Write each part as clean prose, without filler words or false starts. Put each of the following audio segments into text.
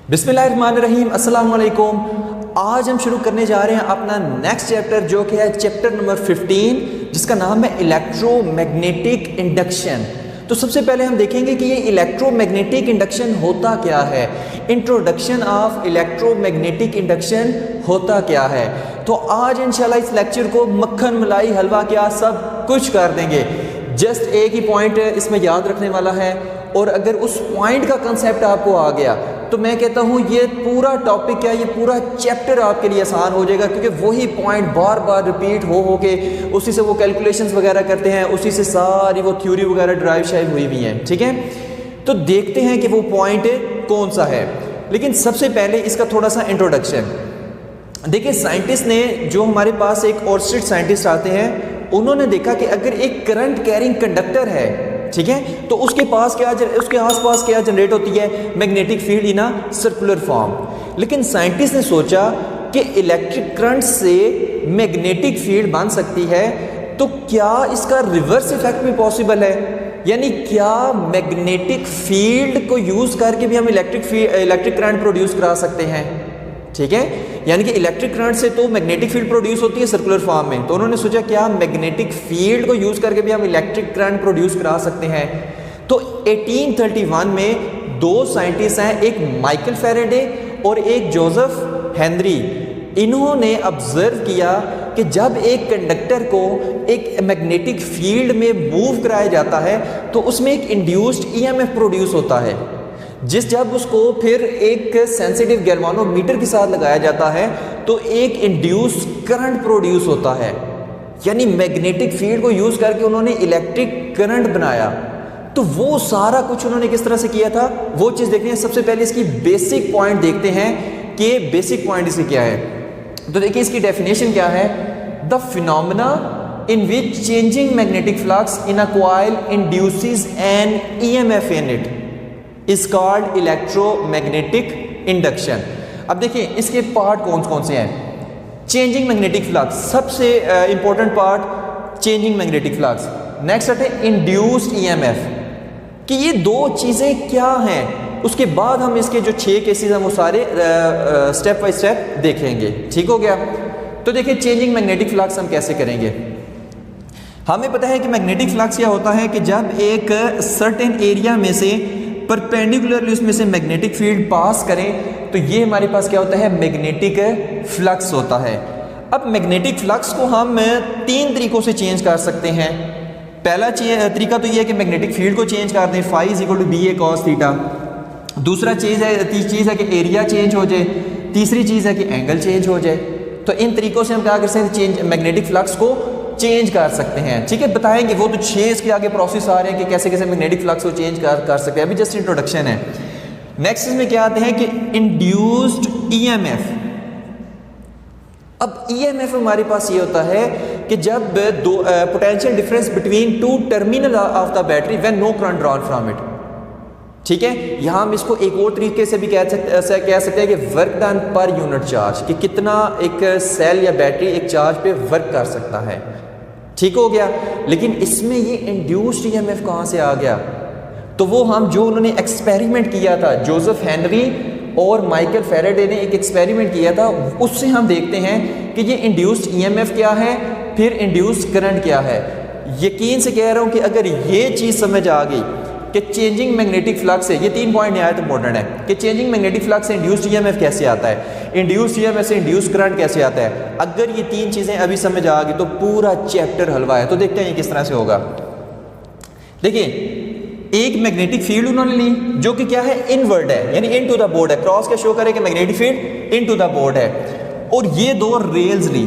बिस्मिल्लाहिर्रहमानिर्रहीम, अस्सलाम वालेकुम। आज हम शुरू करने जा रहे हैं अपना नेक्स्ट चैप्टर, जो कि है चैप्टर नंबर 15, जिसका नाम है इलेक्ट्रोमैग्नेटिक इंडक्शन। तो सबसे पहले हम देखेंगे कि ये इलेक्ट्रोमैग्नेटिक इंडक्शन होता क्या है। इंट्रोडक्शन ऑफ इलेक्ट्रोमैग्नेटिक इंडक्शन होता क्या है। तो आज इंशाल्लाह इस लेक्चर को मक्खन मलाई हलवा क्या सब कुछ कर देंगे। जस्ट एक ही पॉइंट इसमें याद रखने वाला है, और अगर उस पॉइंट का कंसेप्ट आपको आ गया तो मैं कहता हूँ ये पूरा टॉपिक क्या, ये पूरा चैप्टर आपके लिए आसान हो जाएगा, क्योंकि वही पॉइंट बार बार रिपीट हो के उसी से वो कैलकुलेशंस वगैरह करते हैं, उसी से सारी वो थ्योरी वगैरह ड्राइव शाइव हुई हुई हैं। ठीक है, तो देखते हैं कि वो पॉइंट कौन सा है। लेकिन सबसे पहले इसका थोड़ा सा इंट्रोडक्शन देखिए। साइंटिस्ट ने, जो हमारे पास एक ऑर्स्टेड साइंटिस्ट आते हैं, उन्होंने देखा कि अगर एक करंट कैरिंग कंडक्टर है, ठीक है, तो उसके आसपास क्या जनरेट होती है, magnetic field in a circular form. लेकिन साइंटिस्ट ने सोचा कि इलेक्ट्रिक करंट से मैग्नेटिक फील्ड बन सकती है, तो क्या इसका रिवर्स इफेक्ट भी पॉसिबल है, यानी क्या मैग्नेटिक फील्ड को यूज करके भी हम इलेक्ट्रिक करंट प्रोड्यूस करा सकते हैं। ठीक है, यानी कि इलेक्ट्रिक करंट से तो मैग्नेटिक फील्ड प्रोड्यूस होती है सर्कुलर फॉर्म में, तो उन्होंने सोचा क्या मैग्नेटिक फील्ड को यूज करके भी हम इलेक्ट्रिक करंट प्रोड्यूस करा सकते हैं। तो 1831 में दो साइंटिस्ट हैं, एक माइकल फैराडे और एक जोसेफ हेनरी। इन्होंने ऑब्जर्व किया कि जब एक कंडक्टर को एक मैग्नेटिक फील्ड में मूव कराया जाता है तो उसमें एक इंड्यूस्ड ईएमएफ प्रोड्यूस होता है, जब उसको फिर एक सेंसिटिव गैल्वानोमीटर के साथ लगाया जाता है तो एक इंड्यूस करंट प्रोड्यूस होता है। यानी मैग्नेटिक फील्ड को यूज करके उन्होंने इलेक्ट्रिक करंट बनाया। तो वो सारा कुछ उन्होंने किस तरह से किया था, वो चीज देखते हैं। सबसे पहले इसकी बेसिक पॉइंट देखते हैं कि बेसिक पॉइंट इसकी क्या है। तो देखिए इसकी डेफिनेशन क्या है। The phenomena in which changing magnetic flux in a coil induces an EMF in it is called electromagnetic induction। अब देखिए इसके पार्ट कौन कौन से हैं। चेंजिंग मैग्नेटिक फ्लक्स, सबसे important part changing magnetic flux. Next है इंड्यूस्ड ईएमएफ, कि ये दो चीज़ें क्या हैं। उसके बाद हम इसके जो 6 केसेस हैं वो सारे स्टेप बाय स्टेप देखेंगे। ठीक हो गया। तो देखिए चेंजिंग मैग्नेटिक फ्लक्स हम कैसे करेंगे। हमें पता है कि मैग्नेटिक फ्लक्स क्या होता है कि जब एक सर्टेन एरिया में से परपेंडिकुलरली उसमें से मैग्नेटिक फील्ड पास करें तो ये हमारे पास क्या होता है, मैग्नेटिक फ्लक्स होता है। अब मैग्नेटिक फ्लक्स को हम 3 तरीकों से चेंज कर सकते हैं। पहला तरीका तो ये है कि मैग्नेटिक फील्ड को चेंज कर दें, φ = BA cos थीटा। दूसरा चीज़ है कि एरिया चेंज हो जाए। तीसरी चीज़ है कि एंगल चेंज हो जाए। तो इन तरीकों से हम क्या कर सकते हैं, मैग्नेटिक फ्लक्स को चेंज कर सकते हैं। ठीक है, बताएंगे वो तो 6 इसके आगे प्रोसेस आ रहे हैं कि कैसे कैसे मैग्नेटिक फ्लक्स को चेंज कर सकते हैं। अभी जस्ट इंट्रोडक्शन है। नेक्स्ट इसमें क्या आते हैं कि इंड्यूस्ड ईएमएफ। अब ईएमएफ हमारे पास ये होता है कि जब दो potential difference between 2 terminal of the battery when no current drawn from it. ठीक है, यहां हम इसको एक और तरीके से भी कह सकते हैं कि work done per unit charge, कि कितना एक सेल या बैटरी एक चार्ज पे वर्क कर सकता है। ठीक हो गया। लेकिन इसमें ये इंड्यूस्ड ईएमएफ कहाँ से आ गया, तो वो हम जो उन्होंने एक्सपेरिमेंट किया था, जोसेफ हेनरी और माइकल फैराडे ने एक एक्सपेरिमेंट किया था, उससे हम देखते हैं कि ये इंड्यूस्ड ईएमएफ क्या है, फिर इंड्यूस्ड करंट क्या है। यकीन से कह रहा हूँ कि अगर ये चीज़ समझ आ गई कि चेंजिंग मैग्नेटिक फ्लक्स है, ये 3 पॉइंट नहायत इंपॉर्टेंट है कि चेंजिंग मैग्नेटिक फ्लक्स से इंड्यूस्ड ईएमएफ कैसे आता है, इंड्यूस्ड ईएमएफ से इंड्यूस्ड करंट कैसे आता है। अगर ये 3 चीज़ें अभी समझ आ गई तो पूरा चैप्टर हलवा है। तो देखते हैं ये किस तरह से होगा। देखिए एक मैग्नेटिक फील्ड उन्होंने ली जो कि क्या है, इनवर्ड है, यानी इन टू द बोर्ड है। क्रॉस क्या शो करे कि magnetic field into the board है। और ये 2 रेल्स ली,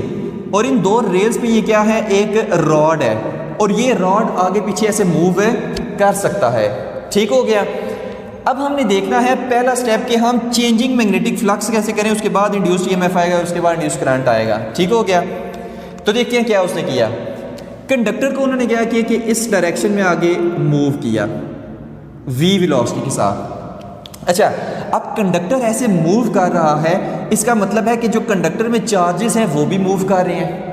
और इन 2 रेल्स पे ये क्या है, एक रॉड है, और ये रॉड आगे पीछे ऐसे मूव कर सकता है। ठीक हो गया। अब हमने देखना है पहला स्टेप कि हम चेंजिंग मैग्नेटिक फ्लक्स कैसे करें, उसके बाद इंड्यूस्ड ईएमएफ आएगा, उसके बाद इंड्यूस्ड करंट आएगा। ठीक हो गया। तो देखते हैं क्या उसने किया। कंडक्टर को उन्होंने क्या किया कि इस डायरेक्शन में आगे मूव किया v वेलोसिटी के साथ। अच्छा, अब कंडक्टर ऐसे मूव कर रहा है, इसका मतलब है कि जो कंडक्टर में चार्जेस हैं वो भी मूव कर रहे हैं।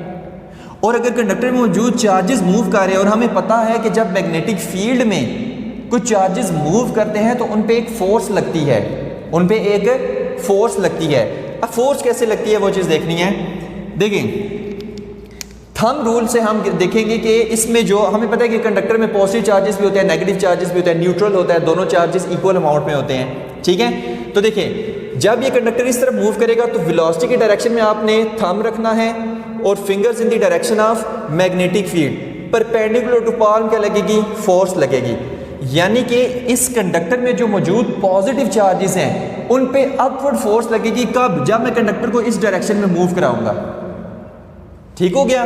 और अगर कंडक्टर में मौजूद चार्जेस मूव कर रहे हैं, और हमें पता है कि जब मैग्नेटिक फील्ड में कुछ चार्जेस मूव करते हैं तो उन पे एक फोर्स लगती है, उन पे एक फोर्स लगती है। अब फोर्स कैसे लगती है वो चीज़ देखनी है। देखिए थंब रूल से हम देखेंगे कि इसमें जो हमें पता है कि कंडक्टर में पॉजिटिव चार्जेस भी होते हैं, नेगेटिव चार्जेस भी होते हैं, न्यूट्रल होता है, दोनों चार्जेस इक्वल अमाउंट में होते हैं, ठीक है। तो देखिए जब ये कंडक्टर इस तरफ मूव करेगा तो वेलोसिटी के डायरेक्शन में आपने थंब रखना है और fingers in the direction of magnetic field, perpendicular to palm क्या लगेगी, फोर्स लगेगी। यानी कि इस कंडक्टर में जो मौजूद पॉजिटिव चार्जेस हैं उन पे अपवर्ड फोर्स लगेगी। कब? जब मैं कंडक्टर को इस डायरेक्शन में मूव कराऊंगा। ठीक हो गया।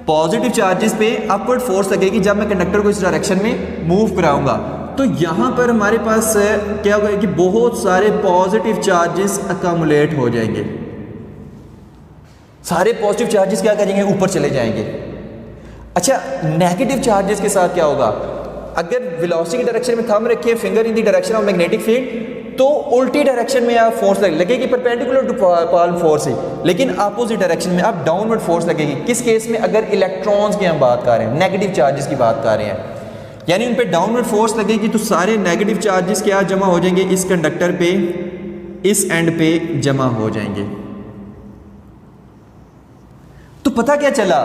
पॉजिटिव चार्जेस पे अपवर्ड फोर्स लगेगी जब मैं कंडक्टर को इस डायरेक्शन में मूव कराऊंगा। तो यहां पर हमारे पास क्या होगा कि बहुत सारे पॉजिटिव चार्जेस अकामुलेट हो जाएंगे। सारे पॉजिटिव चार्जेस क्या करेंगे, ऊपर चले जाएंगे। अच्छा नेगेटिव चार्जेस के साथ क्या होगा, अगर वेलोसिटी की डायरेक्शन में थंब रखिए, finger in the direction of magnetic field, तो उल्टी डायरेक्शन में आप फोर्स लगेगी परपेंडिकुलर टू पाल्म फोर्स है, लेकिन अपोजिट डायरेक्शन में आप डाउनवर्ड फोर्स लगेगी। किस केस में? अगर इलेक्ट्रॉन्स की हम बात कर रहे हैं, नेगेटिव चार्जेस की बात कर रहे हैं, यानी उन पे डाउनवर्ड फोर्स लगेगी तो सारे नेगेटिव चार्जेस क्या जमा हो जाएंगे, इस कंडक्टर पे, इस एंड पे जमा हो जाएंगे। तो पता क्या चला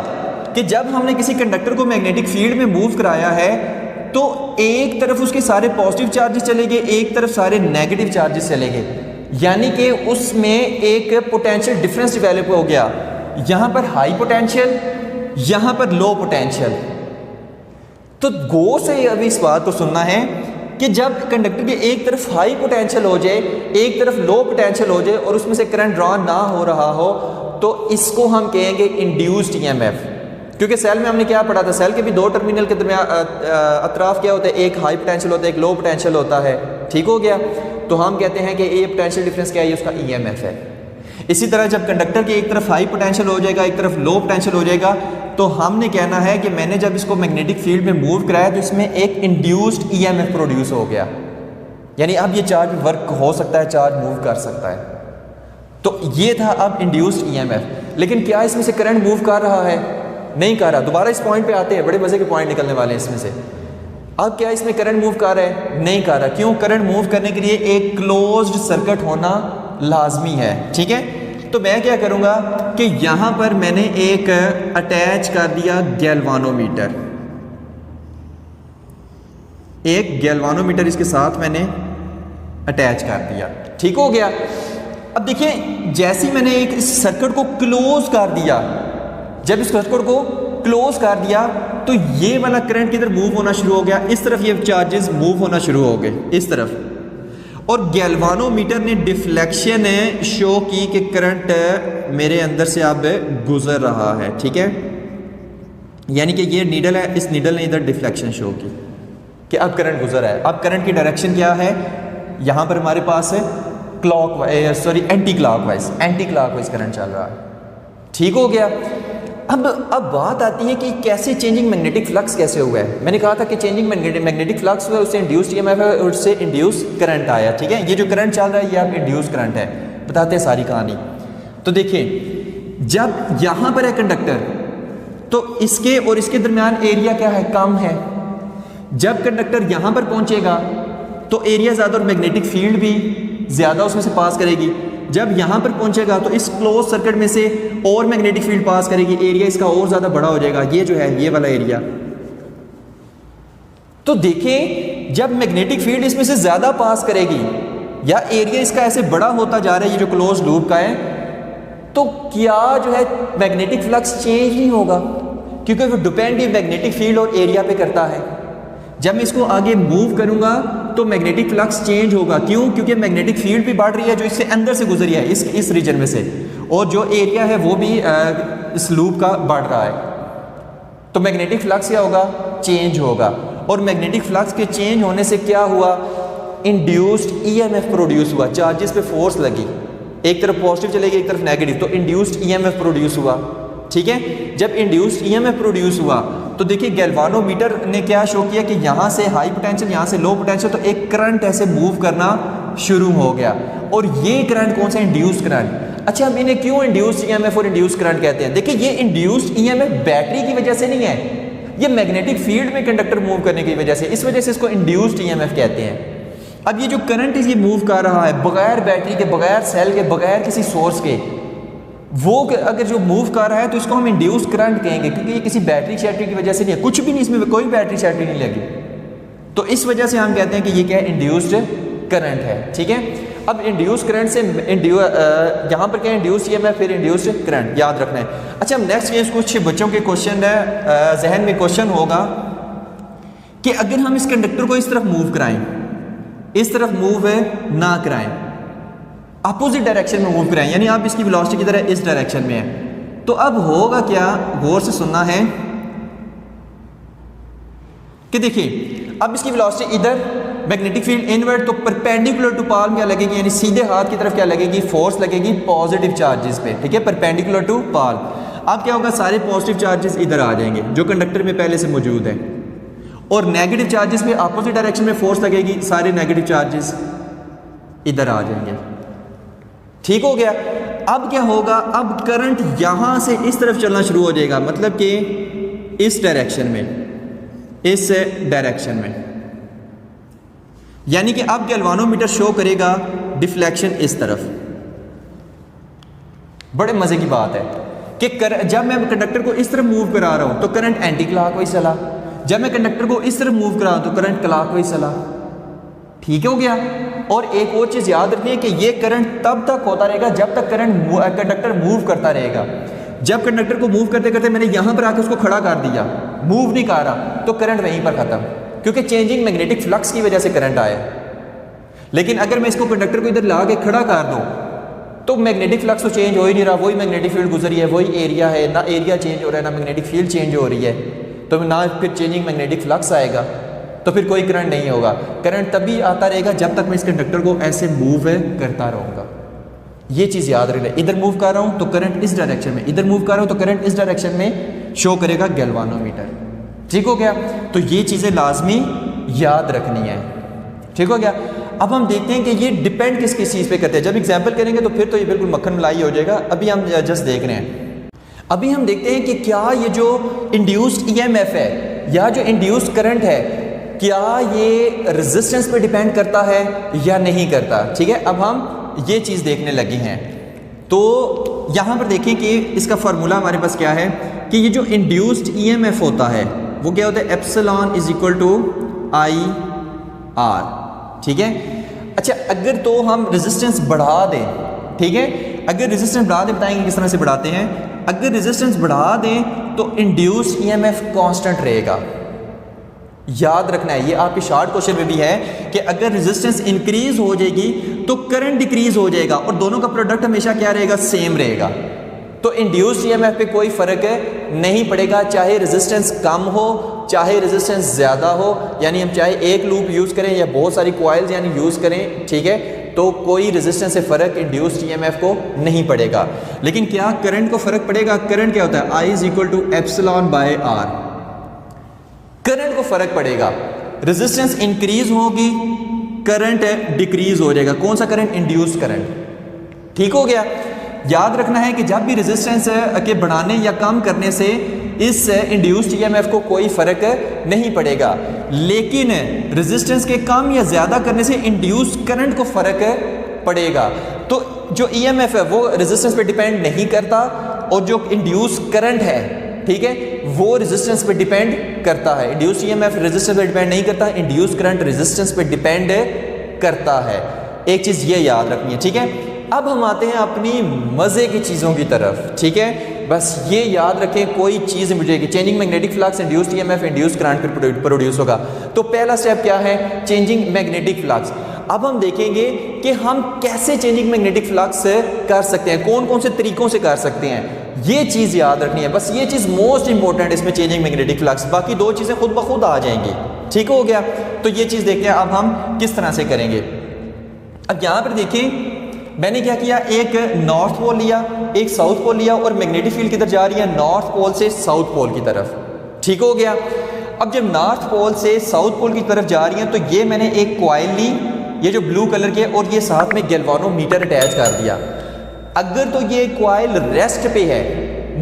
कि जब हमने किसी कंडक्टर को मैग्नेटिक फील्ड में मूव कराया है तो एक तरफ उसके सारे पॉजिटिव चार्जेस चले गए, एक तरफ सारे नेगेटिव चार्जेस चले गए, यानी कि उसमें एक पोटेंशियल डिफरेंस डेवलप हो गया। यहां पर हाई पोटेंशियल, यहां पर लो पोटेंशियल। तो गौर से अभी इस बात को सुनना है कि जब कंडक्टर के एक तरफ हाई पोटेंशियल हो जाए, एक तरफ लो पोटेंशियल हो जाए और उसमें से करंट ड्रॉ ना हो रहा हो, तो इसको हम कहेंगे इंड्यूस्ड ईएमएफ। क्योंकि सेल में हमने क्या पढ़ा था, सेल के भी दो टर्मिनल के दरमियान अतराफ क्या होता है, एक हाई पोटेंशियल होता है, एक लो पोटेंशियल होता है। ठीक हो गया। तो हम कहते हैं कि ये पोटेंशियल डिफरेंस क्या है, उसका ईएमएफ है। इसी तरह जब कंडक्टर की एक तरफ हाई पोटेंशियल हो जाएगा, एक तरफ लो पोटेंशियल हो जाएगा, तो हमने कहना है कि मैंने जब इसको मैग्नेटिक फील्ड में मूव कराया तो इसमें एक इंड्यूस्ड ईएमएफ प्रोड्यूस हो गया। यानी अब ये चार्ज वर्क हो सकता है, चार्ज मूव कर सकता है। तो ये था अब इंड्यूस्ड ईएमएफ। लेकिन क्या इसमें से करंट मूव कर रहा है? नहीं कर रहा। दोबारा इस पॉइंट पे आते हैं, बड़े मजे के पॉइंट निकलने वाले हैं इसमें से। अब क्या इसमें करंट मूव कर रहा है? नहीं कर रहा। क्यों? करंट मूव करने के लिए एक क्लोज्ड सर्किट होना लाजमी है। ठीक है। तो मैं क्या करूंगा कि यहां पर मैंने एक अटैच कर दिया गैल्वानोमीटर, एक गैल्वानोमीटर इसके साथ मैंने अटैच कर दिया। ठीक हो गया। अब देखिए जैसे ही मैंने एक इस सर्किट को क्लोज कर दिया, जब इस सर्किट को क्लोज कर दिया तो ये वाला करंट किधर मूव होना शुरू हो गया, इस तरफ ये चार्जेस मूव होना शुरू हो गए, इस तरफ। और गैल्वानोमीटर ने डिफ्लेक्शन शो की कि करंट मेरे अंदर से अब गुजर रहा है। ठीक है। यानी कि ये नीडल है, इस नीडल ने इधर डिफ्लेक्शन शो की कि अब करंट गुजर है। अब करंट की डायरेक्शन क्या है, यहां पर हमारे पास है एंटी क्लॉकवाइज करंट चल रहा है। ठीक हो गया। अब बात आती है कि कैसे चेंजिंग मैग्नेटिक फ्लक्स कैसे हुआ है। मैंने कहा था कि चेंजिंग मैग्नेटिक फ्लक्स हुआ, उससे इंड्यूस्ड ईएमएफ है और उससे इंड्यूस करंट आया। ठीक है। ये जो करंट चल रहा है ये आप इंड्यूस करंट है। बताते हैं सारी कहानी। तो देखिए जब यहां पर है कंडक्टर तो इसके और इसके दरमियान एरिया क्या है, कम है। जब कंडक्टर यहां पर पहुंचेगा तो एरिया ज्यादा और मैग्नेटिक फील्ड भी ज्यादा उसमें से पास करेगी। जब यहां पर पहुंचेगा तो इस क्लोज सर्किट में से और मैग्नेटिक फील्ड पास करेगी, एरिया इसका और ज्यादा बड़ा हो जाएगा। ये जो है ये वाला एरिया। तो देखें जब मैग्नेटिक फील्ड इसमें से ज्यादा पास करेगी या एरिया इसका ऐसे बड़ा होता जा रहा है, ये जो क्लोज लूप का है, तो क्या जो है मैग्नेटिक फ्लक्स चेंज नहीं होगा, क्योंकि वो डिपेंड ही मैग्नेटिक फील्ड और एरिया पे करता है। जब मैं इसको आगे मूव करूंगा तो मैग्नेटिक फ्लक्स चेंज होगा। क्यों? क्योंकि मैग्नेटिक फील्ड भी बढ़ रही है जो इससे अंदर से गुजरी है, इस रीजन में से, और जो एरिया है वो भी इस लूप का बढ़ रहा है। तो मैग्नेटिक फ्लक्स क्या होगा, चेंज होगा। और मैग्नेटिक फ्लक्स के चेंज होने से क्या हुआ, इंड्यूस्ड ईएमएफ प्रोड्यूस हुआ। चार्जेस पे फोर्स लगी, एक तरफ पॉजिटिव चलेगी एक तरफ नेगेटिव, तो इंड्यूस्ड ईएमएफ प्रोड्यूस हुआ। ठीक है। जब इंड्यूस्ड ईएमएफ प्रोड्यूस हुआ तो देखिए गैल्वानोमीटर ने क्या शो किया कि यहां से हाई पोटेंशियल यहां से लो पोटेंशियल, तो एक करंट ऐसे मूव करना शुरू हो गया। और ये करंट कौन सा, इंड्यूस्ड करंट। अच्छा अब इन्हें क्यों इंड्यूस्ड ईएमएफ और इंड्यूस्ड करंट कहते हैं? देखिए ये इंड्यूस्ड ईएमएफ बैटरी की वजह से नहीं है, ये मैग्नेटिक फील्ड में कंडक्टर मूव करने की वजह से, इस वजह से इसको इंड्यूस्ड ईएमएफ कहते हैं। अब ये जो करंट ये मूव कर रहा है बगैर बैटरी के, बगैर सेल के, बगैर किसी सोर्स के, वो अगर जो मूव कर रहा है तो इसको हम इंड्यूस करंट कहेंगे, क्योंकि ये किसी बैटरी शैटरी की वजह से नहीं है, कुछ भी नहीं, इसमें कोई बैटरी शैटरी नहीं लगी। तो इस वजह से हम कहते हैं कि ये क्या है, इंड्यूस्ड करंट है। ठीक है, अब इंड्यूस करंट से यहाँ पर क्या इंड्यूस किया मैं, फिर इंड्यूस्ड करंट याद रखना है। अच्छा, नेक्स्ट केस कुछ बच्चों के क्वेश्चन है, जहन में क्वेश्चन होगा कि अगर हम इस कंडक्टर को इस तरफ मूव कराएं, इस तरफ मूव ना कराएं, अपोजिट डायरेक्शन में मूव कराएं, यानी आप इसकी वेलोसिटी की तरह इस डायरेक्शन में है, तो अब होगा क्या, गौर से सुनना है कि देखिए अब इसकी वेलोसिटी इधर, मैग्नेटिक फील्ड इनवर्ड, तो परपेंडिकुलर टू पाल्म क्या लगेगी, यानी सीधे हाथ की तरफ क्या लगेगी, फोर्स लगेगी पॉजिटिव चार्जेस पे। ठीक है, परपेंडिकुलर टू पाल्म। अब क्या होगा, सारे पॉजिटिव चार्जेस इधर आ जाएंगे जो कंडक्टर में पहले से मौजूद है, और नेगेटिव चार्जेस में अपोजिट डायरेक्शन में फोर्स लगेगी, सारे नेगेटिव चार्जेस इधर आ जाएंगे। ठीक हो गया। अब क्या होगा, अब करंट यहां से इस तरफ चलना शुरू हो जाएगा, मतलब कि इस डायरेक्शन में, इस डायरेक्शन में, यानी कि अब गैल्वानोमीटर शो करेगा डिफ्लेक्शन इस तरफ। बड़े मजे की बात है कि जब मैं कंडक्टर को इस तरफ मूव करा रहा हूं तो करंट एंटी क्लॉकवाइज चला, जब मैं कंडक्टर को इस तरफ मूव करा तो करंट क्लॉकवाइज चला। ठीक हो गया। और एक और चीज याद रखिए कि ये करंट तब तक होता रहेगा जब तक कंडक्टर मूव करता रहेगा। जब कंडक्टर को मूव करते करते मैंने यहां पर आकर उसको खड़ा कर दिया, मूव नहीं कर रहा, तो करंट वहीं पर खत्म, क्योंकि चेंजिंग मैग्नेटिक फ्लक्स की वजह से करंट आया। लेकिन अगर मैं इसको कंडक्टर को इधर ला के खड़ा कर दूं तो मैग्नेटिक फ्लक्स तो चेंज हो ही नहीं रहा, वही मैग्नेटिक फील्ड गुजरी है, वही एरिया है, ना एरिया चेंज हो रहा है, ना मैग्नेटिक फील्ड चेंज हो रही है, तो ना फिर चेंजिंग मैग्नेटिक फ्लक्स आएगा, तो फिर कोई करंट नहीं होगा। करंट तभी आता रहेगा जब तक मैं इस कंडक्टर को ऐसे मूव करता रहूँगा। ये चीज़ याद रखना, इधर मूव कर रहा हूँ तो करंट इस डायरेक्शन में, इधर मूव कर रहा हूँ तो करंट इस डायरेक्शन में शो करेगा गैल्वानोमीटर। ठीक हो गया। तो ये चीज़ें लाजमी याद रखनी है। ठीक हो गया। अब हम देखते हैं कि ये डिपेंड किस किस चीज़ पे करते हैं। जब एग्जाम्पल करेंगे तो फिर तो ये बिल्कुल मक्खन मलाई हो जाएगा। अभी हम जस्ट देख रहे हैं, अभी हम देखते हैं कि क्या ये जो इंड्यूस्ड ईएमएफ है या जो इंड्यूस्ड करंट है, क्या ये रेजिस्टेंस पे डिपेंड करता है या नहीं करता। ठीक है, अब हम ये चीज़ देखने लगे हैं। तो यहाँ पर देखिए कि इसका फार्मूला हमारे पास क्या है कि ये जो इंड्यूस्ड ईएमएफ होता है वो क्या होता है, epsilon is equal to I R. ठीक है। अच्छा, अगर तो हम रेजिस्टेंस बढ़ा दें, ठीक है, अगर रेजिस्टेंस बढ़ा दें, बताएंगे किस तरह से बढ़ाते हैं। अगर रेजिस्टेंस बढ़ा दें तो इंड्यूस्ड ईएमएफ कांस्टेंट रहेगा। याद रखना है, ये आपके शॉर्ट क्वेश्चन में भी है कि अगर रेजिस्टेंस इंक्रीज हो जाएगी तो करंट डिक्रीज हो जाएगा, और दोनों का प्रोडक्ट हमेशा क्या रहेगा, सेम रहेगा। तो इंड्यूस्ड ईएमएफ पे कोई फर्क नहीं पड़ेगा, चाहे रेजिस्टेंस कम हो चाहे रेजिस्टेंस ज़्यादा हो, यानी हम चाहे एक लूप यूज़ करें या बहुत सारी कॉइल्स यानी यूज़ करें, ठीक है, तो कोई रेजिस्टेंस से फ़र्क इंड्यूस्ड ईएमएफ को नहीं पड़ेगा। लेकिन क्या करंट को फ़र्क पड़ेगा। करंट क्या होता है, I is equal to epsilon by R. Current को फ़र्क पड़ेगा, रेजिस्टेंस इंक्रीज होगी, करंट डिक्रीज हो जाएगा। कौन सा करंट, इंड्यूस्ड करंट। ठीक हो गया। याद रखना है कि जब भी रेजिस्टेंस के बढ़ाने या कम करने से इस इंड्यूस्ड ईएमएफ को कोई फर्क नहीं पड़ेगा, लेकिन रेजिस्टेंस के कम या ज्यादा करने से इंड्यूस्ड करंट को फर्क पड़ेगा। तो जो ईएमएफ है वो रेजिस्टेंस पे डिपेंड नहीं करता, और जो इंड्यूस्ड करंट है, ठीक है, वो रेजिस्टेंस पे डिपेंड करता है। इंड्यूस्ड ईएमएफ रेजिस्टेंस पे डिपेंड नहीं करता, इंड्यूस्ड करंट रेजिस्टेंस पे डिपेंड करता है। एक चीज ये याद रखनी है। ठीक है। अब हम आते हैं अपनी मजे की चीजों की तरफ। ठीक है, बस ये याद रखें, कोई चीज मिलेगी, changing magnetic flux, induced EMF, induced current produce होगा। तो पहला स्टेप क्या है, चेंजिंग मैग्नेटिक फ्लक्स। अब हम देखेंगे कि हम कैसे चेंजिंग मैग्नेटिक फ्लक्स कर सकते हैं, कौन कौन से तरीकों से कर सकते हैं, ये चीज याद रखनी है। बस ये चीज मोस्ट इंपॉर्टेंट इसमें, चेंजिंग मैग्नेटिक फ्लक्स। बाकी दो चीजें खुद ब खुद आ जाएंगी। ठीक हो गया। तो ये चीज देखते हैं अब हम किस तरह से करेंगे। अब यहां पर देखें, मैंने क्या किया, एक नॉर्थ पोल लिया, एक साउथ पोल लिया, और मैग्नेटिक फील्ड किधर जा रही है, नॉर्थ पोल से साउथ पोल की तरफ। ठीक हो गया। अब जब नॉर्थ पोल से साउथ पोल की तरफ जा रही है तो ये मैंने एक कॉइल ली, ये जो ब्लू कलर की है, और ये साथ में गैल्वानोमीटर अटैच कर दिया। अगर तो ये कॉइल रेस्ट पे है,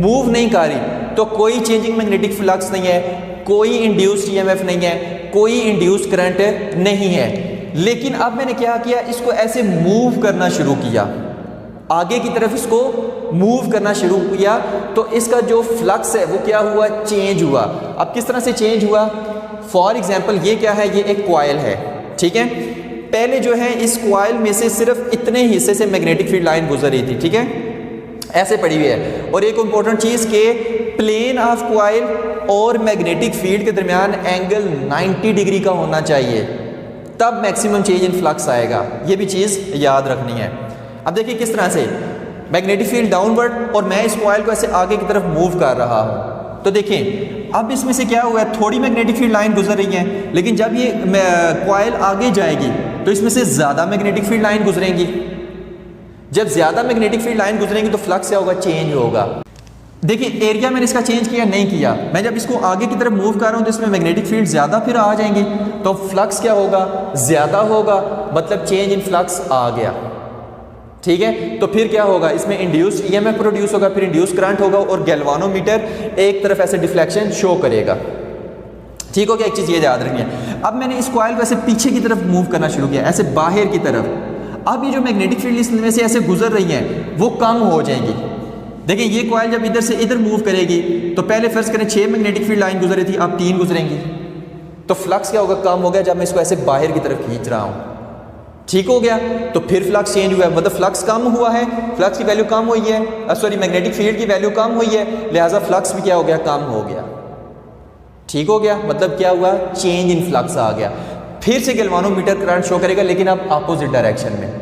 मूव नहीं कर रही, तो कोई चेंजिंग मैग्नेटिक फ्लक्स नहीं है, कोई इंड्यूस्ड ईएमएफ नहीं है, कोई इंड्यूस्ड करंट नहीं है। लेकिन अब मैंने क्या किया, इसको ऐसे मूव करना शुरू किया, आगे की तरफ इसको मूव करना शुरू किया, तो इसका जो फ्लक्स है वो क्या हुआ, चेंज हुआ। अब किस तरह से चेंज हुआ, फॉर एग्जाम्पल ये क्या है, ये एक कॉइल है, ठीक है। पहले जो है इस कॉइल में से सिर्फ इतने हिस्से से मैग्नेटिक फील्ड लाइन गुजर रही थी, ठीक है, ऐसे पड़ी हुई है। और एक इंपॉर्टेंट चीज़ के प्लेन ऑफ कॉइल और मैग्नेटिक फील्ड के दरमियान एंगल 90 डिग्री का होना चाहिए, तब मैक्सिमम चेंज इन फ्लक्स आएगा। ये भी चीज़ याद रखनी है। अब देखिए किस तरह से मैग्नेटिक फील्ड डाउनवर्ड और मैं इस कॉइल को ऐसे आगे की तरफ मूव कर रहा हूँ, तो देखें अब इसमें से क्या हुआ है, थोड़ी मैग्नेटिक फील्ड लाइन गुजर रही है, लेकिन जब ये कॉइल आगे जाएगी तो इसमें से ज़्यादा मैग्नेटिक फील्ड लाइन गुजरेंगी। जब ज़्यादा मैग्नेटिक फील्ड लाइन गुजरेंगी तो फ्लक्स क्या होगा, चेंज होगा। देखिए एरिया मैंने इसका चेंज किया नहीं किया, मैं जब इसको आगे की तरफ मूव कर रहा हूँ तो इसमें मैग्नेटिक फील्ड ज़्यादा फिर आ जाएंगे, तो फ्लक्स क्या होगा, ज़्यादा होगा, मतलब चेंज इन फ्लक्स आ गया, ठीक है। तो फिर क्या होगा, इसमें इंड्यूस्ड ईएमएफ प्रोड्यूस होगा, फिर इंड्यूस करंट होगा और गैल्वानोमीटर एक तरफ ऐसे डिफ्लेक्शन शो करेगा, ठीक हो गया। एक चीज़ ये याद रखनी है। अब मैंने इस कॉइल को ऐसे पीछे की तरफ मूव करना शुरू किया, ऐसे बाहर की तरफ। अब ये जो मैग्नेटिक फील्ड इसमें से ऐसे गुजर रही हैं वो कम हो जाएंगी। देखिए ये कॉइल जब इधर से इधर मूव करेगी तो पहले फर्ज करें 6 मैग्नेटिक फील्ड लाइन गुजर रही थी, अब 3 गुजरेंगी, तो फ्लक्स क्या होगा, कम हो गया। जब मैं इसको ऐसे बाहर की तरफ खींच रहा हूँ, ठीक हो गया, तो फिर फ्लक्स चेंज हुआ है, मतलब फ्लक्स कम हुआ है, फ्लक्स की वैल्यू कम हुई है, सॉरी मैग्नेटिक फील्ड की वैल्यू कम हुई है, लिहाजा फ्लक्स भी क्या हो गया, कम हो गया, ठीक हो गया। मतलब क्या हुआ, चेंज इन फ्लक्स आ गया। फिर से गैल्वानोमीटर करंट शो करेगा, लेकिन अब अपोजिट डायरेक्शन में,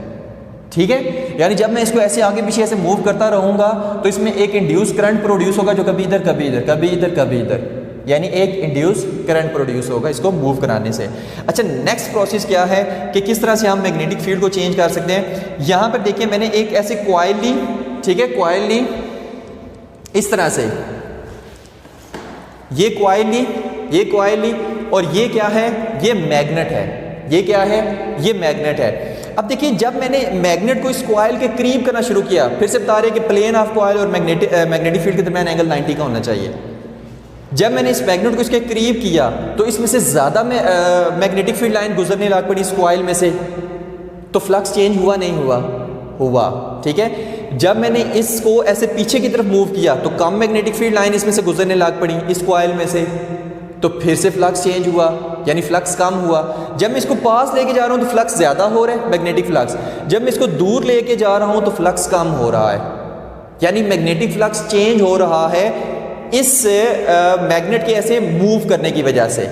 ठीक है। यानी जब मैं इसको ऐसे आगे पीछे ऐसे मूव करता रहूंगा तो इसमें एक इंड्यूस करंट प्रोड्यूस होगा जो कभी इधर कभी इधर कभी इधर कभी इधर, यानी एक इंड्यूस करंट प्रोड्यूस होगा इसको मूव कराने से। अच्छा, नेक्स्ट प्रोसेस क्या है कि किस तरह से हम मैग्नेटिक फील्ड को चेंज कर सकते हैं। यहाँ पर देखिए मैंने एक ऐसे कॉइल ली, ठीक है, कॉइल ली इस तरह से, ये कॉइल ली, ये कॉइल ली, और ये क्या है, ये मैग्नेट है, ये क्या है, ये मैग्नेट है। अब देखिए जब मैंने मैग्नेट को इस कॉइल के करीब करना शुरू किया, फिर से बता रहे कि प्लेन ऑफ कॉइल और मैग्नेटिक फील्ड के दरमियान एंगल 90 का होना चाहिए। जब मैंने इस मैग्नेट को इसके करीब किया तो इसमें से ज़्यादा मैग्नेटिक फील्ड लाइन गुजरने लग पड़ी इस कॉइल में से, तो फ्लक्स चेंज हुआ नहीं हुआ, हुआ, ठीक है। जब मैंने इसको ऐसे पीछे की तरफ मूव किया तो कम मैग्नेटिक फील्ड लाइन इसमें से गुजरने लग पड़ी इस कॉइल में से, तो फिर से फ्लक्स चेंज हुआ, यानी फ्लक्स कम हुआ। जब मैं इसको पास लेके जा रहा हूँ तो फ्लक्स ज़्यादा हो रहा है, मैग्नेटिक फ्लक्स। जब मैं इसको दूर लेके जा रहा हूँ तो फ्लक्स कम हो रहा है, यानी मैग्नेटिक फ्लक्स चेंज हो रहा है इस मैग्नेट के ऐसे मूव करने की वजह से।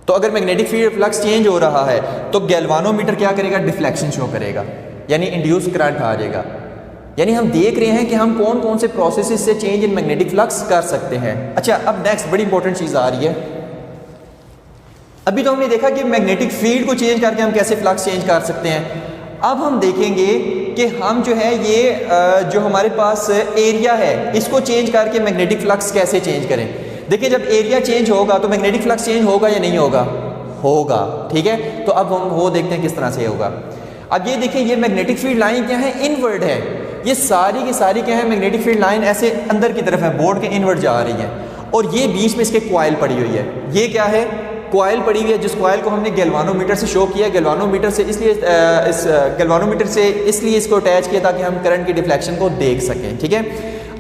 तो अगर मैग्नेटिक फील्ड फ्लक्स चेंज हो रहा है तो गैल्वानोमीटर क्या करेगा, डिफ्लेक्शन शो करेगा, यानी इंड्यूस करंट आ जाएगा। यानी हम देख रहे हैं कि हम कौन कौन से प्रोसेसेस से चेंज इन मैग्नेटिक फ्लक्स कर सकते हैं। अच्छा, अब नेक्स्ट बड़ी इंपॉर्टेंट चीज़ आ रही है। अभी तो हमने देखा कि मैग्नेटिक फील्ड को चेंज करके हम कैसे फ्लक्स चेंज कर सकते हैं। अब हम देखेंगे कि हम जो है ये जो हमारे पास एरिया है इसको चेंज करके मैग्नेटिक फ्लक्स कैसे चेंज करें। देखिए जब एरिया चेंज होगा तो मैग्नेटिक फ्लक्स चेंज होगा या नहीं होगा, होगा, ठीक है। तो अब हम वो देखते हैं किस तरह से होगा। अब ये देखिए ये मैग्नेटिक फील्ड लाइन क्या है, इनवर्ड है, ये सारी की सारी क्या है, मैग्नेटिक फील्ड लाइन ऐसे अंदर की तरफ है, बोर्ड के इनवर्ड जा रही है, और ये बीच में इसके कॉइल पड़ी हुई है। ये क्या है, कॉइल पड़ी हुई है, जिस कॉइल को हमने गैल्वानोमीटर से शो किया। गैल्वानोमीटर से इसलिए गैल्वानोमीटर से इसलिए इसको अटैच किया ताकि हम करंट की डिफ्लेक्शन को देख सकें, ठीक है।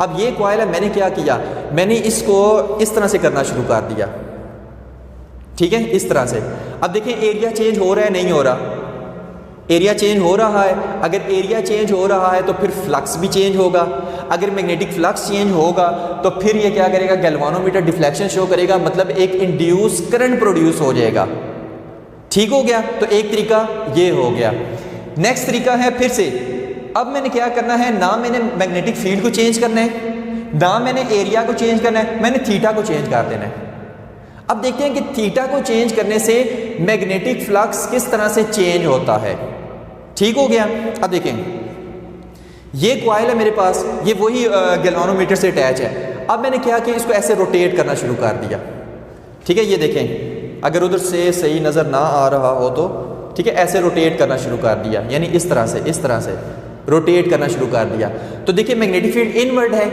अब ये कॉइल है, मैंने क्या किया, मैंने इसको इस तरह से करना शुरू कर दिया, ठीक है, इस तरह से। अब देखिए एरिया चेंज हो रहा है, नहीं हो रहा, एरिया चेंज हो रहा है। अगर एरिया चेंज हो रहा है तो फिर फ्लक्स भी चेंज होगा। अगर मैग्नेटिक फ्लक्स चेंज होगा तो फिर ये क्या करेगा, गैल्वानोमीटर डिफ्लेक्शन शो करेगा, मतलब एक इंड्यूस करंट प्रोड्यूस हो जाएगा, ठीक हो गया। तो एक तरीका ये हो गया। नेक्स्ट तरीका है फिर से, अब मैंने क्या करना है, ना मैंने मैग्नेटिक फील्ड को चेंज करना है, ना मैंने एरिया को चेंज करना है, मैंने थीटा को चेंज कर देना है। अब देखते हैं कि थीटा को चेंज करने से मैग्नेटिक फ्लक्स किस तरह से चेंज होता है, ठीक हो गया। अब देखें ये कॉइल है मेरे पास, ये वही गैल्वानोमीटर से अटैच है। अब मैंने क्या किया, इसको ऐसे रोटेट करना शुरू कर दिया, ठीक है। ये देखें अगर उधर से सही नज़र ना आ रहा हो तो, ठीक है, ऐसे रोटेट करना शुरू कर दिया, यानी इस तरह से रोटेट करना शुरू कर दिया। तो देखिए मैग्नेटिक फील्ड इनवर्ड है,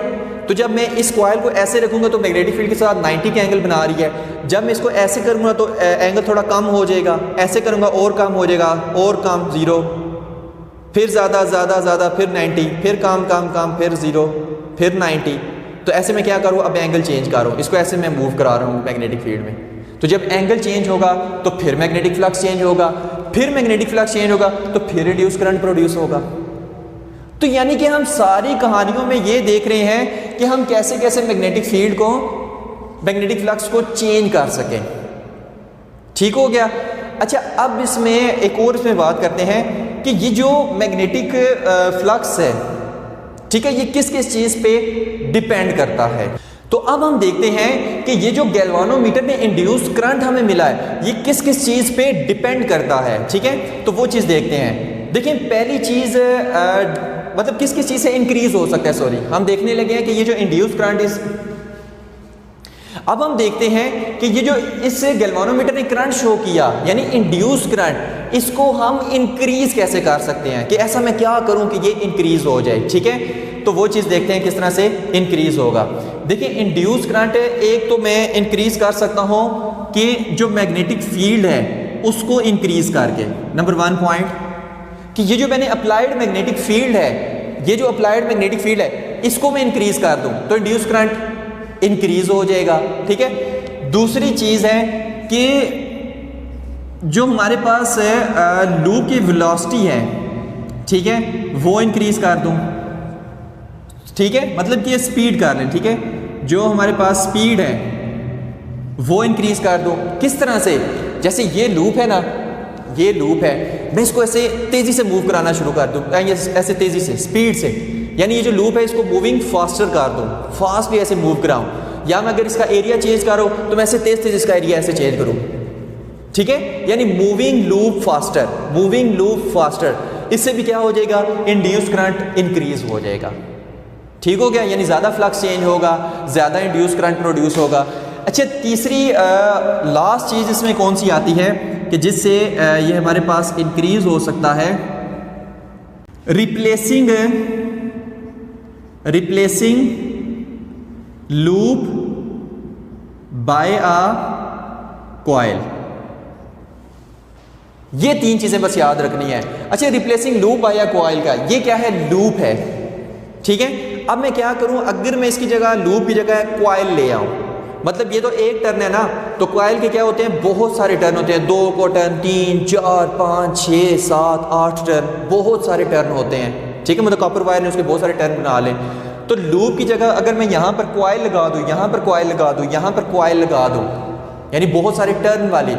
तो तो जब मैं इस कॉइल को ऐसे रखूंगा तो मैग्नेटिक फील्ड के साथ 90 का एंगल बना रही है। जब मैं इसको ऐसे करूंगा तो एंगल थोड़ा कम हो जाएगा, ऐसे करूंगा और कम हो जाएगा, और कम, 0, फिर ज़्यादा ज़्यादा ज़्यादा, फिर 90, फिर कम कम कम, फिर 0, फिर 90। तो ऐसे में क्या करूँ, अब एंगल चेंज करूँ, इसको ऐसे मैं मूव करा रहा हूँ मैग्नेटिक फील्ड में। तो जब एंगल चेंज होगा तो फिर मैग्नेटिक फ्लक्स चेंज होगा, फिर मैग्नेटिक फ्लक्स चेंज होगा तो फिर इंड्यूस करंट प्रोड्यूस होगा। तो यानी कि हम सारी कहानियों में ये देख रहे हैं कि हम कैसे कैसे मैग्नेटिक फील्ड को, मैग्नेटिक फ्लक्स को चेंज कर सकें। ठीक हो गया। अच्छा, अब इसमें एक और इसमें बात करते हैं कि ये जो मैग्नेटिक फ्लक्स है, ठीक है, ये किस किस चीज़ पे डिपेंड करता है। तो अब हम देखते हैं कि ये जो गैल्वानोमीटर में इंड्यूस करंट हमें मिला है, ये किस किस चीज़ पे डिपेंड करता है। ठीक है, तो वो चीज़ देखते हैं। देखिए, पहली चीज़ मतलब किस किस चीज़ से इंक्रीज हो सकता है, सॉरी, हम देखने लगे हैं कि ये जो इंड्यूस करंट इस, अब हम देखते हैं कि ये जो इस गैल्वानोमीटर ने करंट शो किया, यानी इंड्यूस करंट, इसको हम इंक्रीज कैसे कर सकते हैं, कि ऐसा मैं क्या करूं कि ये इंक्रीज हो जाए। ठीक है, तो वो चीज़ देखते हैं किस तरह से इंक्रीज होगा। देखिए, इंड्यूस करंट एक तो मैं इंक्रीज कर सकता हूं कि जो मैग्नेटिक फील्ड है उसको इंक्रीज करके, नंबर 1 पॉइंट, कि ये जो मैंने अप्लाइड मैग्नेटिक फील्ड है, ये जो अप्लाइड मैग्नेटिक फील्ड है इसको मैं इंक्रीज कर दूं तो इंड्यूस करंट इंक्रीज हो जाएगा। ठीक है। दूसरी चीज़ है कि जो हमारे पास लूप की वेलोसिटी है, ठीक है, वो इंक्रीज कर दूं। ठीक है, मतलब कि ये स्पीड कर लें। ठीक है, जो हमारे पास स्पीड है वो इंक्रीज कर दो। किस तरह से, जैसे ये लूप है ना, ये लूप है, मैं इसको ऐसे तेजी से मूव कराना शुरू कर दूं, ऐसे तेजी से, स्पीड से, यानी ये जो लूप है इसको मूविंग फास्टर कर दूं, फास्ट भी ऐसे मूव कराऊं, या मैं अगर इसका एरिया चेंज करूं तो मैं ऐसे तेज तेज इसका एरिया ऐसे चेंज करूं। ठीक है, यानी moving loop faster, moving loop faster, इससे भी क्या हो जाएगा, इंड्यूस करंट इंक्रीज हो जाएगा। ठीक हो गया, यानी ज़्यादा फ्लक्स चेंज होगा, ज़्यादा इंड्यूस करंट प्रोड्यूस होगा। अच्छा, तीसरी लास्ट चीज़ इसमें कौन सी आती है कि जिससे ये हमारे पास इंक्रीज हो सकता है, replacing loop by a coil. ये 3 चीज़ें बस याद रखनी है। अच्छा, replacing loop by a coil का ये क्या है, लूप है। ठीक है, अब मैं क्या करूं, अगर मैं इसकी जगह, लूप की जगह कॉइल ले आऊं, मतलब ये तो एक टर्न है ना, तो कॉइल के क्या होते हैं, बहुत सारे टर्न होते हैं, 2 को टर्न, 3, 4, 5, 6, 7, 8 टर्न, बहुत सारे टर्न होते हैं। ठीक है, मतलब कॉपर वायर ने उसके बहुत सारे टर्न बना लें। तो लूप की जगह अगर मैं यहाँ पर कॉइल लगा दूँ, यहाँ पर कॉइल लगा दूँ, यहाँ पर कॉइल लगा दूँ, यानी बहुत सारे टर्न वाली,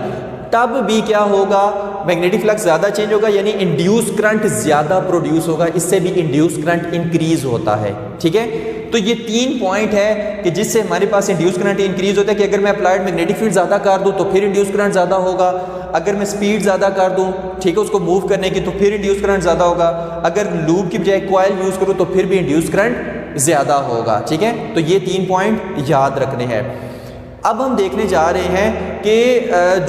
तब भी क्या होगा, मैग्नेटिक फ्लक्स ज़्यादा चेंज होगा, यानी इंड्यूस करंट ज़्यादा प्रोड्यूस होगा, इससे भी इंड्यूस करंट इंक्रीज होता है। ठीक है, तो ये 3 पॉइंट है कि जिससे हमारे पास इंड्यूस करंट इंक्रीज होता है कि अगर मैं अप्लाइड मैग्नेटिक फील्ड ज़्यादा कर दूँ तो फिर इंड्यूस करंट ज़्यादा होगा, अगर मैं स्पीड ज़्यादा कर दूँ, ठीक है, उसको मूव करने की, तो फिर इंड्यूस करंट ज़्यादा होगा, अगर लूप की बजाय कॉइल यूज़ करूँ तो फिर भी इंड्यूस करंट ज़्यादा होगा। ठीक है, तो ये 3 पॉइंट याद रखने हैं। अब हम देखने जा रहे हैं कि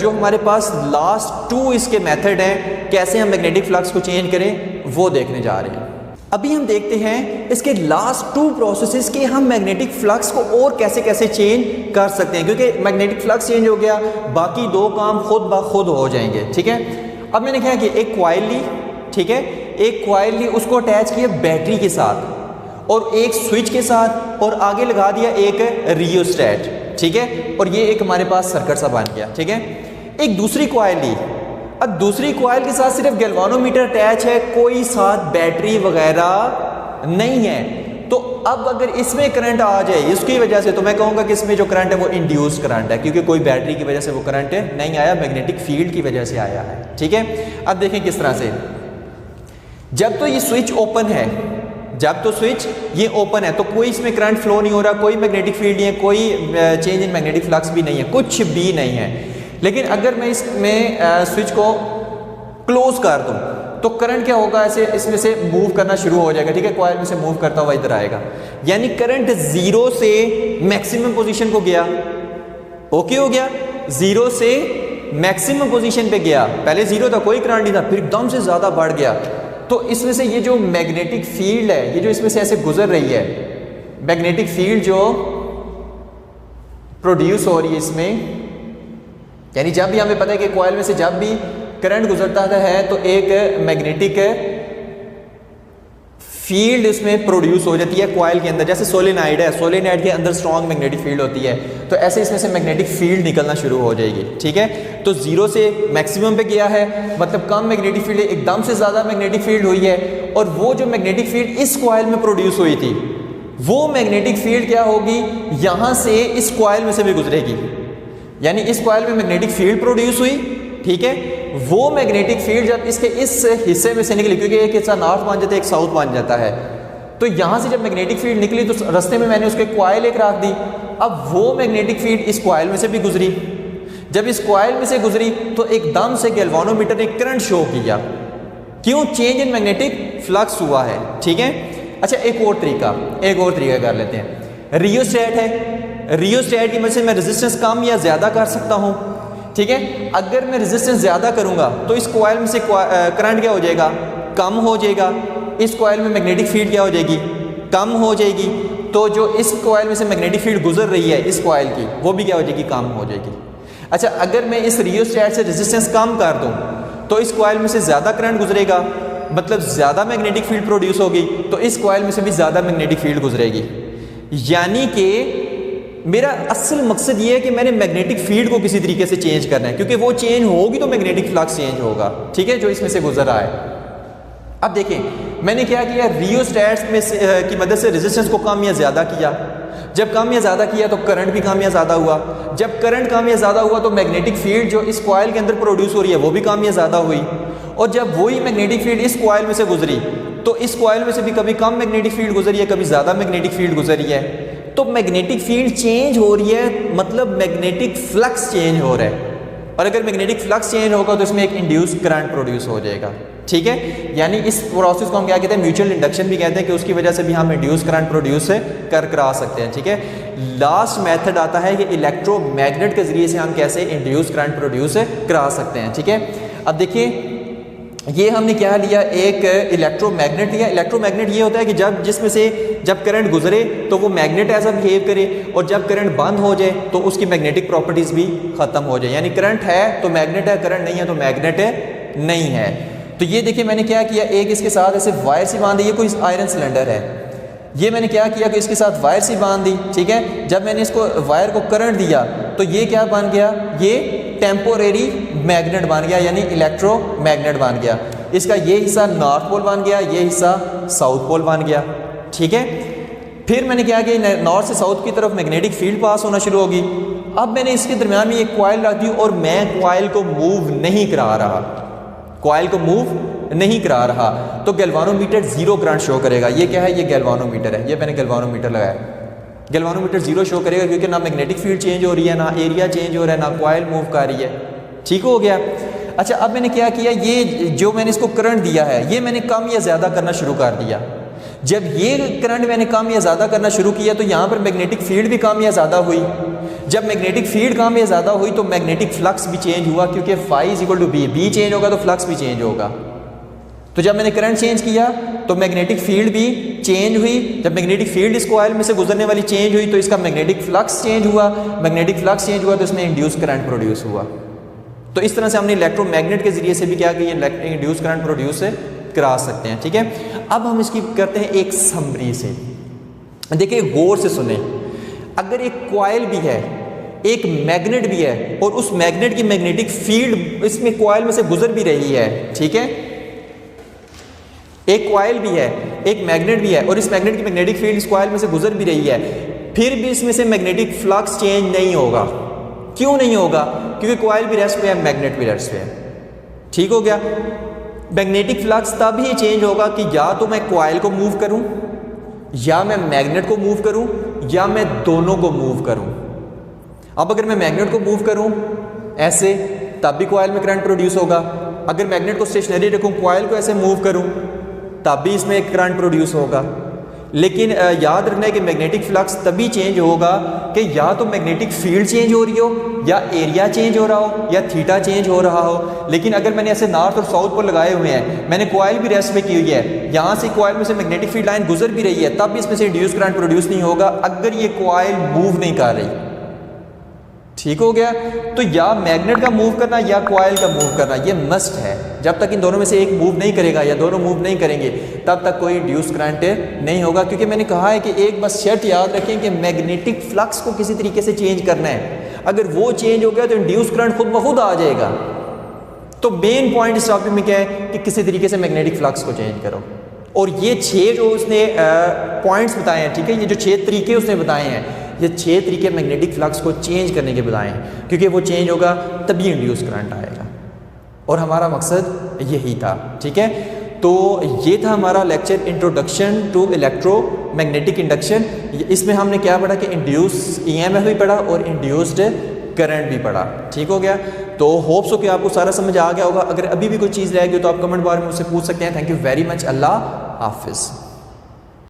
जो हमारे पास लास्ट 2 इसके मेथड हैं, कैसे हम मैग्नेटिक फ्लक्स को चेंज करें, वो देखने जा रहे हैं। अभी हम देखते हैं इसके लास्ट 2 प्रोसेसेस के हम मैग्नेटिक फ्लक्स को और कैसे कैसे चेंज कर सकते हैं, क्योंकि मैग्नेटिक फ्लक्स चेंज हो गया, बाकी 2 काम खुद ब खुद हो जाएंगे। ठीक है, अब मैंने कहा कि एक कॉइल ली, ठीक है, एक कॉइल ली, उसको अटैच किया बैटरी के साथ और एक स्विच के साथ, और आगे लगा दिया एक रियोस्टेट। ठीक है, और ये एक हमारे पास सर्किट सा बन गया। ठीक है, एक दूसरी कॉइल ली, अब दूसरी कॉइल के साथ सिर्फ गैल्वानोमीटर अटैच है, कोई साथ बैटरी वगैरह नहीं है। तो अब अगर इसमें करंट आ जाए इसकी वजह से, तो मैं कहूँगा कि इसमें जो करंट है वो इंड्यूस करंट है, क्योंकि कोई बैटरी की वजह से वो करंट नहीं आया, मैग्नेटिक फील्ड की वजह से आया है। ठीक है, अब देखें किस तरह से, जब तो ये स्विच ओपन है, जब तो स्विच ये ओपन है तो कोई इसमें करंट फ्लो नहीं हो रहा, कोई मैग्नेटिक फील्ड नहीं है, कोई चेंज इन मैग्नेटिक फ्लक्स भी नहीं है, कुछ भी नहीं है। लेकिन अगर मैं इसमें स्विच को क्लोज कर दूं तो करंट क्या होगा, ऐसे इसमें से मूव करना शुरू हो जाएगा। ठीक है, कॉइल में से मूव करता हुआ इधर आएगा, यानी करंट 0 से मैक्सिमम पोजीशन को गया। ओके हो गया, 0 से मैक्सिमम पोजीशन पे गया, पहले 0 था, कोई करंट नहीं था, फिर एकदम से ज़्यादा बढ़ गया। तो इसमें से ये जो मैग्नेटिक फील्ड है, ये जो इसमें से ऐसे गुजर रही है, मैग्नेटिक फील्ड जो प्रोड्यूस हो रही है इसमें, यानी जब भी हमें पता है कि कॉइल में से जब भी करंट गुजरता है तो एक मैग्नेटिक फील्ड इसमें प्रोड्यूस हो जाती है कॉइल के अंदर। जैसे सोलेनाइड है, सोलेनाइड के अंदर स्ट्रॉन्ग मैग्नेटिक फील्ड होती है, तो ऐसे इसमें से मैग्नेटिक फील्ड निकलना शुरू हो जाएगी। ठीक है, तो जीरो से मैक्सिमम पे गया है, मतलब कम मैग्नेटिक फील्ड, एकदम से ज़्यादा मैग्नेटिक फील्ड हुई है, और वो जो मैग्नेटिक फील्ड इस कॉइल में प्रोड्यूस हुई थी, वो मैग्नेटिक फील्ड क्या होगी, यहाँ से इस कॉइल में से भी गुजरेगी। यानी इस कॉइल में मैग्नेटिक फील्ड प्रोड्यूस हुई, ठीक है, वो मैग्नेटिक फील्ड जब इसके इस हिस्से में से निकली, क्योंकि एक हिस्सा नॉर्थ बन जाता है, एक साउथ बन जाता है, तो यहां से जब मैग्नेटिक फील्ड निकली तो रास्ते में मैंने उसके कॉइल एक रख दी। अब वो मैग्नेटिक फील्ड इस कॉइल में से भी गुजरी, जब इस कॉइल में से गुजरी तो एकदम से गैल्वानोमीटर ने करंट शो किया। क्यों? चेंज इन मैग्नेटिक फ्लक्स हुआ है। ठीक है, अच्छा एक और तरीका कर लेते हैं। रियोस्टेट है, रियोस्टेट की मदद से मैं रेजिस्टेंस कम या ज्यादा कर सकता हूं। ठीक है, अगर मैं रेजिस्टेंस ज़्यादा करूंगा तो इस कॉइल में से करंट क्या हो जाएगा, कम हो जाएगा। इस कॉइल में मैग्नेटिक फील्ड क्या हो जाएगी, कम हो जाएगी। तो जो इस कॉइल में से मैग्नेटिक फील्ड गुजर रही है इस कॉइल की, वो भी क्या हो जाएगी, कम हो जाएगी। अच्छा, अगर मैं इस रियोस्टेट से रेजिस्टेंस कम कर दूं तो इस कॉइल में से ज़्यादा करंट गुजरेगा, मतलब ज़्यादा मैग्नेटिक फील्ड प्रोड्यूस होगी, तो इस कॉइल में से भी ज़्यादा मैग्नेटिक फील्ड गुजरेगी। यानी कि मेरा असल मकसद ये है कि मैंने मैग्नेटिक फील्ड को किसी तरीके से चेंज करना है, क्योंकि वो चेंज होगी तो मैग्नेटिक फ्लक्स चेंज होगा। ठीक है, जो इसमें से गुजर रहा है। अब देखें मैंने क्या किया, रियोस्टेट्स में की मदद से रेजिस्टेंस को कम या ज़्यादा किया। जब कम या ज़्यादा किया तो करंट भी कम या ज़्यादा हुआ। जब करंट कम या ज़्यादा हुआ तो मैग्नेटिक फील्ड जो इस कॉइल के अंदर प्रोड्यूस हो रही है वो भी कम या ज़्यादा हुई। और जब वही मैग्नेटिक फील्ड इस कॉइल में से गुजरी तो इस कॉइल में से भी कभी कम मैग्नेटिक फील्ड गुजरी है, कभी ज़्यादा मैग्नेटिक फील्ड गुजरी है। तो मैग्नेटिक फील्ड चेंज हो रही है, मतलब मैग्नेटिक फ्लक्स चेंज हो रहा है। और अगर मैग्नेटिक फ्लक्स चेंज होगा तो इसमें एक इंड्यूस करंट प्रोड्यूस हो जाएगा। ठीक है, यानी इस प्रोसेस को हम क्या कहते हैं, म्यूचुअल इंडक्शन भी कहते हैं, कि उसकी वजह से भी हम इंड्यूस करंट प्रोड्यूस करा सकते हैं। ठीक है, लास्ट मेथड आता है कि इलेक्ट्रोमैग्नेट के जरिए से हम कैसे इंड्यूस करंट प्रोड्यूस करा सकते हैं। ठीक है, अब देखिए ये हमने क्या लिया, एक इलेक्ट्रोमैग्नेट लिया। इलेक्ट्रोमैग्नेट ये होता है कि जिसमें से जब करंट गुजरे तो वो मैग्नेट ऐसा बिहेव करे, और जब करंट बंद हो जाए तो उसकी मैग्नेटिक प्रॉपर्टीज़ भी ख़त्म हो जाए। यानी करंट है तो मैग्नेट है, करंट नहीं है तो मैग्नेट नहीं है। तो ये देखिए मैंने क्या किया, एक इसके साथ ऐसे वायर सी बांध दी। ये कोई आयरन सिलेंडर है, ये मैंने क्या किया कि इसके साथ वायर सी बांध दी। ठीक है, जब मैंने इसको वायर को करंट दिया तो ये क्या बन गया, ये टेम्पोरेरी मैग्नेट बन गया, यानी इलेक्ट्रोमैग्नेट बन गया। इसका ये हिस्सा नॉर्थ पोल बन गया, ये हिस्सा साउथ पोल बन गया। ठीक है, फिर मैंने क्या किया, नॉर्थ से साउथ की तरफ मैग्नेटिक फील्ड पास होना शुरू होगी। अब मैंने इसके दरमियान में एक कॉइल रख दी और मैं कॉइल को मूव नहीं करा रहा, कॉइल को मूव नहीं करा रहा, तो गैल्वानोमीटर जीरो करंट शो करेगा। ये क्या है, ये गैल्वानोमीटर है, ये मैंने गैल्वानोमीटर लगाया। गैल्वानोमीटर जीरो शो करेगा क्योंकि ना मैग्नेटिक फील्ड चेंज हो रही है, ना एरिया चेंज हो रहा है, ना कॉइल मूव कर रही है। ठीक हो गया। अच्छा, अब मैंने क्या किया, ये जो मैंने इसको करंट दिया है ये मैंने कम या ज़्यादा करना शुरू कर दिया। जब ये करंट मैंने कम या ज़्यादा करना शुरू किया तो यहाँ पर मैग्नेटिक फील्ड भी कम या ज़्यादा हुई। जब मैग्नेटिक फील्ड कम या ज़्यादा हुई तो मैग्नेटिक फ्लक्स भी चेंज हुआ, क्योंकि phi is equal to B, B change होगा तो फ्लक्स भी चेंज होगा। तो जब मैंने करंट चेंज किया तो मैग्नेटिक फील्ड भी चेंज हुई। जब मैग्नेटिक फील्ड इस कॉइल में से गुजरने वाली चेंज हुई तो इसका मैग्नेटिक फ्लक्स चेंज हुआ। मैग्नेटिक फ्लक्स चेंज हुआ तो इसमें इंड्यूस करंट प्रोड्यूस हुआ। तो इस तरह से हमने इलेक्ट्रोमैग्नेट के जरिए से भी क्या किया, इंड्यूस करंट प्रोड्यूस करा सकते हैं। ठीक है, अब हम इसकी करते हैं एक समरी से। देखिए गौर से सुने, अगर एक कॉइल भी है, एक मैग्नेट भी है, और उस मैग्नेट की मैग्नेटिक फील्ड इसमें कॉइल में से गुजर भी रही है। ठीक है, एक कॉइल भी है, एक मैग्नेट भी है, और इस मैग्नेट की मैग्नेटिक फील्ड इस कॉइल में से गुजर भी रही है, फिर भी इसमें से मैग्नेटिक फ्लक्स चेंज नहीं होगा। क्यों नहीं होगा? क्योंकि कॉइल भी रेस्ट पे है, मैग्नेट भी रेस्ट पे है। ठीक हो गया। मैग्नेटिक फ्लक्स तब ही चेंज होगा कि या तो मैं कॉइल को मूव करूं, या मैं मैग्नेट को मूव करूं, या मैं दोनों को मूव करूं। अब अगर मैं मैग्नेट को मूव करूं ऐसे, तब भी कॉइल में करंट प्रोड्यूस होगा। अगर मैग्नेट को स्टेशनरी रखूं, कॉइल को ऐसे मूव करूं, तब भी इसमें करंट प्रोड्यूस होगा। लेकिन याद रखना है कि मैग्नेटिक फ्लक्स तभी चेंज होगा कि या तो मैग्नेटिक फील्ड चेंज हो रही हो, या एरिया चेंज हो रहा हो, या थीटा चेंज हो रहा हो। लेकिन अगर मैंने ऐसे नॉर्थ और साउथ पर लगाए हुए हैं, मैंने कॉइल भी रेस्ट में की हुई है, यहाँ से कॉइल में से मैग्नेटिक फील्ड लाइन गुजर भी रही है, तब भी इसमें से इंड्यूस करंट प्रोड्यूस नहीं होगा अगर ये कॉइल मूव नहीं कर रही। ठीक हो गया। तो या मैग्नेट का मूव करना या कॉइल का मूव करना ये मस्ट है। जब तक इन दोनों में से एक मूव नहीं करेगा या दोनों मूव नहीं करेंगे तब तक कोई इंड्यूस करंट नहीं होगा। क्योंकि मैंने कहा है कि एक बस शर्त याद रखें कि मैग्नेटिक फ्लक्स को किसी तरीके से चेंज करना है। अगर वो चेंज हो गया तो इंड्यूस करंट खुद ब खुद आ जाएगा। तो मेन पॉइंट इस टॉपिक में क्या है कि किसी तरीके से मैग्नेटिक फ्लक्स को चेंज करो। और ये 6 जो उसने पॉइंट्स बताए हैं, ठीक है, ये जो 6 तरीके उसने बताए हैं, ये 6 तरीके मैग्नेटिक फ्लक्स को चेंज करने के बताए हैं। क्योंकि वो चेंज होगा तभी इंड्यूस करंट आएगा, और हमारा मकसद यही था। ठीक है, तो ये था हमारा lecture introduction to electromagnetic induction. इसमें हमने क्या पढ़ा कि इंड्यूस EMF भी पढ़ा और इंड्यूस्ड करंट भी पढ़ा। ठीक हो गया। तो होप सो कि आपको सारा समझ आ गया होगा। अगर अभी भी कोई चीज़ रह गई तो आप कमेंट बार में मुझसे पूछ सकते हैं। Thank you very much. अल्लाह हाफिज़।